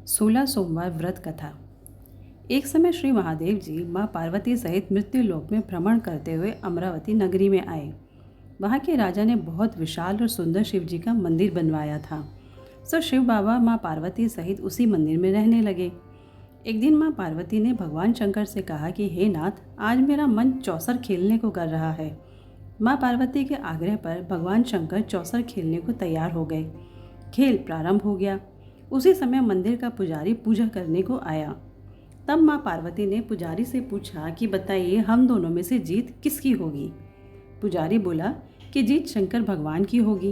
16 सोमवार व्रत कथा। एक समय श्री महादेव जी माँ पार्वती सहित मृत्यु लोक में भ्रमण करते हुए अमरावती नगरी में आए। वहाँ के राजा ने बहुत विशाल और सुंदर शिव जी का मंदिर बनवाया था। सो शिव बाबा माँ पार्वती सहित उसी मंदिर में रहने लगे। एक दिन माँ पार्वती ने भगवान शंकर से कहा कि हे नाथ, आज मेरा मन चौसर खेलने को कर रहा है। माँ पार्वती के आग्रह पर भगवान शंकर चौसर खेलने को तैयार हो गए। खेल प्रारंभ हो गया। उसी समय मंदिर का पुजारी पूजा करने को आया। तब माँ पार्वती ने पुजारी से पूछा कि बताइए, हम दोनों में से जीत किसकी होगी। पुजारी बोला कि जीत शंकर भगवान की होगी,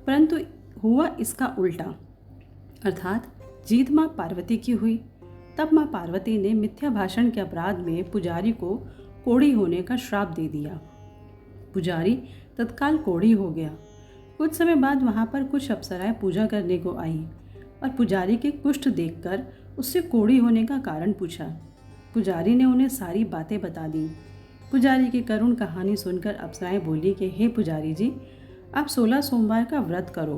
परंतु हुआ इसका उल्टा, अर्थात जीत माँ पार्वती की हुई। तब माँ पार्वती ने मिथ्या भाषण के अपराध में पुजारी को कोढ़ी होने का श्राप दे दिया। पुजारी तत्काल कोढ़ी हो गया। कुछ समय बाद वहाँ पर कुछ अप्सराएं पूजा करने को आईं और पुजारी के कुष्ठ देखकर उससे कोढ़ी होने का कारण पूछा। पुजारी ने उन्हें सारी बातें बता दी। पुजारी की करुण कहानी सुनकर अप्सराएं बोली कि हे पुजारी जी, आप 16 सोमवार का व्रत करो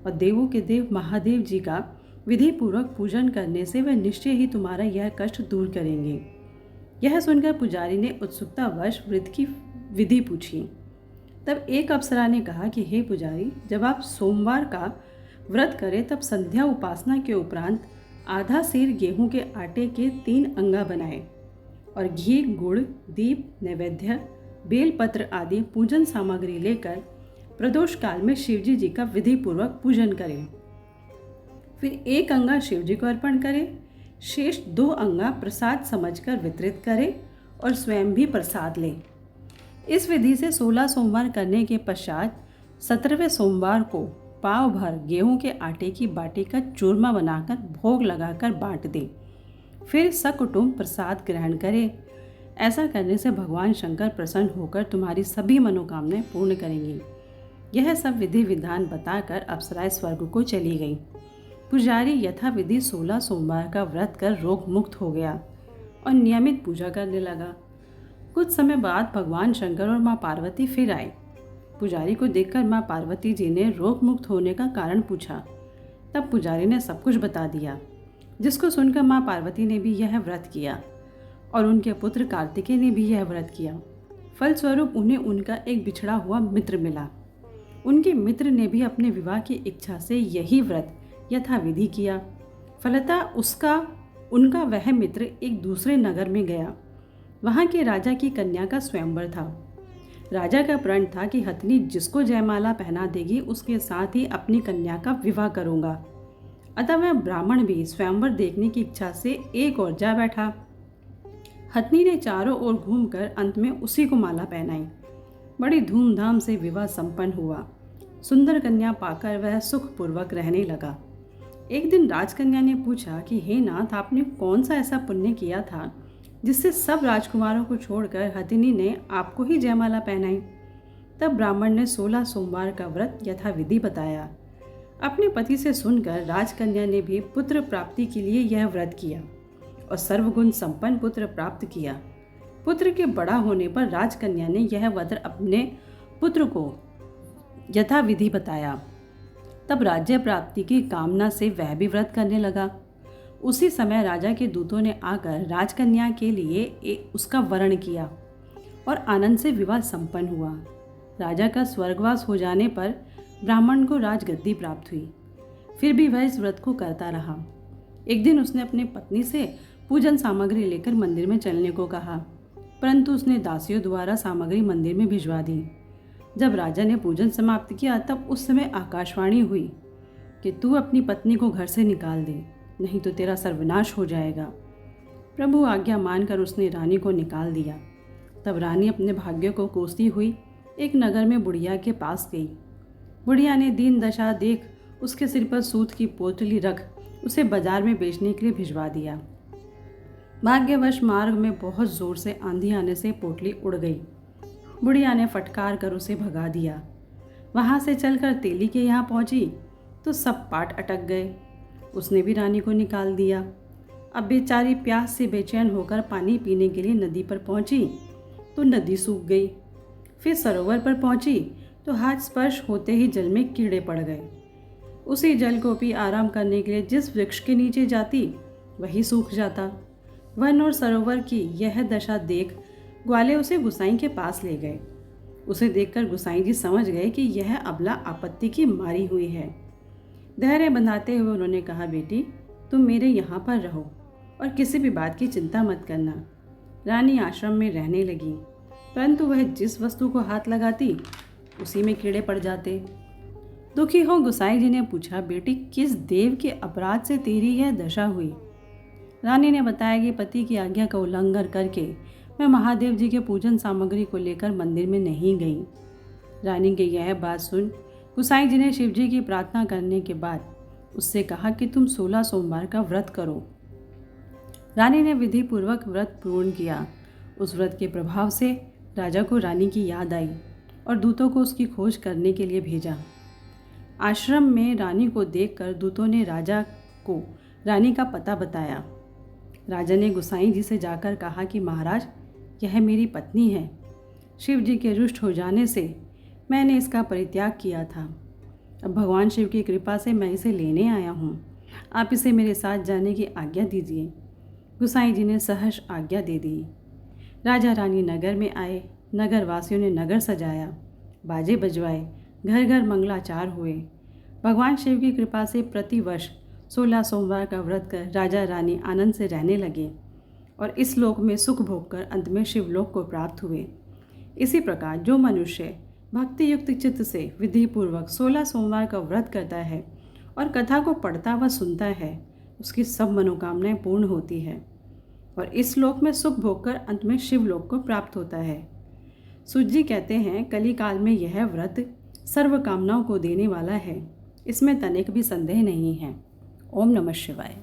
और देवों के देव महादेव जी का विधि पूर्वक पूजन करने से वे निश्चय ही तुम्हारा यह कष्ट दूर करेंगे। यह सुनकर पुजारी ने उत्सुकतावश व्रत की विधि पूछी। तब एक अप्सरा ने कहा कि हे पुजारी, जब आप सोमवार का व्रत करें तब संध्या उपासना के उपरांत आधा सेर गेहूं के आटे के 3 अंगा बनाएं और घी, गुड़, दीप, नैवेद्य, बेलपत्र आदि पूजन सामग्री लेकर प्रदोष काल में शिवजी जी का विधि पूर्वक पूजन करें। फिर 1 अंगा शिवजी को अर्पण करें, शेष 2 अंगा प्रसाद समझकर वितरित करें और स्वयं भी प्रसाद लें। इस विधि से 16 सोमवार करने के पश्चात 17वें सोमवार को पाव भर गेहूं के आटे की बाटी का चूरमा बनाकर भोग लगाकर बांट दें। फिर सकुटुंब प्रसाद ग्रहण करें। ऐसा करने से भगवान शंकर प्रसन्न होकर तुम्हारी सभी मनोकामनाएं पूर्ण करेंगी। यह सब विधि विधान बताकर अप्सराएं स्वर्ग को चली गई। पुजारी यथाविधि 16 सोमवार का व्रत कर रोग मुक्त हो गया और नियमित पूजा करने लगा। कुछ समय बाद भगवान शंकर और माँ पार्वती फिर आए। पुजारी को देखकर माँ पार्वती जी ने रोग मुक्त होने का कारण पूछा। तब पुजारी ने सब कुछ बता दिया, जिसको सुनकर माँ पार्वती ने भी यह व्रत किया और उनके पुत्र कार्तिकेय ने भी यह व्रत किया। फलस्वरूप उन्हें उनका एक बिछड़ा हुआ मित्र मिला। उनके मित्र ने भी अपने विवाह की इच्छा से यही व्रत यथाविधि किया। फलतः उनका वह मित्र एक दूसरे नगर में गया। वहाँ के राजा की कन्या का स्वयंवर था। राजा का प्रण था कि हथनी जिसको जयमाला पहना देगी उसके साथ ही अपनी कन्या का विवाह करूंगा। अतः वह ब्राह्मण भी स्वयंवर देखने की इच्छा से एक ओर जा बैठा। हथनी ने चारों ओर घूमकर अंत में उसी को माला पहनाई। बड़ी धूमधाम से विवाह संपन्न हुआ। सुंदर कन्या पाकर वह सुखपूर्वक रहने लगा। एक दिन राजकन्या ने पूछा कि हे नाथ, आपने कौन सा ऐसा पुण्य किया था जिससे सब राजकुमारों को छोड़कर हथिनी ने आपको ही जयमाला पहनाई। तब ब्राह्मण ने 16 सोमवार का व्रत यथाविधि बताया। अपने पति से सुनकर राजकन्या ने भी पुत्र प्राप्ति के लिए यह व्रत किया और सर्वगुण संपन्न पुत्र प्राप्त किया। पुत्र के बड़ा होने पर राजकन्या ने यह व्रत अपने पुत्र को यथाविधि बताया। तब राज्य प्राप्ति की कामना से वह भी व्रत करने लगा। उसी समय राजा के दूतों ने आकर राजकन्या के लिए उसका वरण किया और आनंद से विवाह संपन्न हुआ। राजा का स्वर्गवास हो जाने पर ब्राह्मण को राजगद्दी प्राप्त हुई। फिर भी वह इस व्रत को करता रहा। एक दिन उसने अपनी पत्नी से पूजन सामग्री लेकर मंदिर में चलने को कहा, परंतु उसने दासियों द्वारा सामग्री मंदिर में भिजवा दी। जब राजा ने पूजन समाप्त किया तब उस समय आकाशवाणी हुई कि तू अपनी पत्नी को घर से निकाल दे, नहीं तो तेरा सर्वनाश हो जाएगा। प्रभु आज्ञा मानकर उसने रानी को निकाल दिया। तब रानी अपने भाग्य को कोसती हुई एक नगर में बुढ़िया के पास गई। बुढ़िया ने दीन दशा देख उसके सिर पर सूत की पोटली रख उसे बाजार में बेचने के लिए भिजवा दिया। भाग्यवश मार्ग में बहुत जोर से आंधी आने से पोटली उड़ गई। बुढ़िया ने फटकार कर उसे भगा दिया। वहाँ से चलकर तेली के यहाँ पहुँची तो सब पाट अटक गए। उसने भी रानी को निकाल दिया। अब बेचारी प्यास से बेचैन होकर पानी पीने के लिए नदी पर पहुंची तो नदी सूख गई। फिर सरोवर पर पहुंची तो हाथ स्पर्श होते ही जल में कीड़े पड़ गए। उसी जल को पी आराम करने के लिए जिस वृक्ष के नीचे जाती वही सूख जाता। वन और सरोवर की यह दशा देख ग्वाले उसे गुसाई के पास ले गए। उसे देखकर गुसाई जी समझ गए कि यह अबला आपत्ति की मारी हुई है। धैर्य बंधाते हुए उन्होंने कहा, बेटी तुम मेरे यहाँ पर रहो और किसी भी बात की चिंता मत करना। रानी आश्रम में रहने लगी, परंतु वह जिस वस्तु को हाथ लगाती उसी में कीड़े पड़ जाते। दुखी हो गुसाई जी ने पूछा, बेटी किस देव के अपराध से तेरी यह दशा हुई? रानी ने बताया कि पति की आज्ञा का उल्लंघन करके मैं महादेव जी के पूजन सामग्री को लेकर मंदिर में नहीं गई। रानी की यह बात सुन गुसाई जी ने शिव जी की प्रार्थना करने के बाद उससे कहा कि तुम 16 सोमवार का व्रत करो। रानी ने विधि पूर्वक व्रत पूर्ण किया। उस व्रत के प्रभाव से राजा को रानी की याद आई और दूतों को उसकी खोज करने के लिए भेजा। आश्रम में रानी को देखकर दूतों ने राजा को रानी का पता बताया। राजा ने गुसाई जी से जाकर कहा कि महाराज, यह मेरी पत्नी है। शिव जी के रुष्ट हो जाने से मैंने इसका परित्याग किया था। अब भगवान शिव की कृपा से मैं इसे लेने आया हूँ। आप इसे मेरे साथ जाने की आज्ञा दीजिए। गुसाई जी ने सहर्ष आज्ञा दे दी। राजा रानी नगर में आए। नगर वासियों ने नगर सजाया, बाजे बजवाए, घर घर मंगलाचार हुए। भगवान शिव की कृपा से प्रतिवर्ष 16 सोमवार का व्रत कर राजा रानी आनंद से रहने लगे और इस लोक में सुख भोग कर अंत में शिवलोक को प्राप्त हुए। इसी प्रकार जो मनुष्य भक्ति युक्त चित्त से विधि पूर्वक 16 सोमवार का व्रत करता है और कथा को पढ़ता व सुनता है, उसकी सब मनोकामनाएं पूर्ण होती है और इस लोक में सुख भोग कर अंत में शिवलोक को प्राप्त होता है। सूत जी कहते हैं, कली काल में यह व्रत सर्व कामनाओं को देने वाला है। इसमें तनिक भी संदेह नहीं है। ओम नमः शिवाय।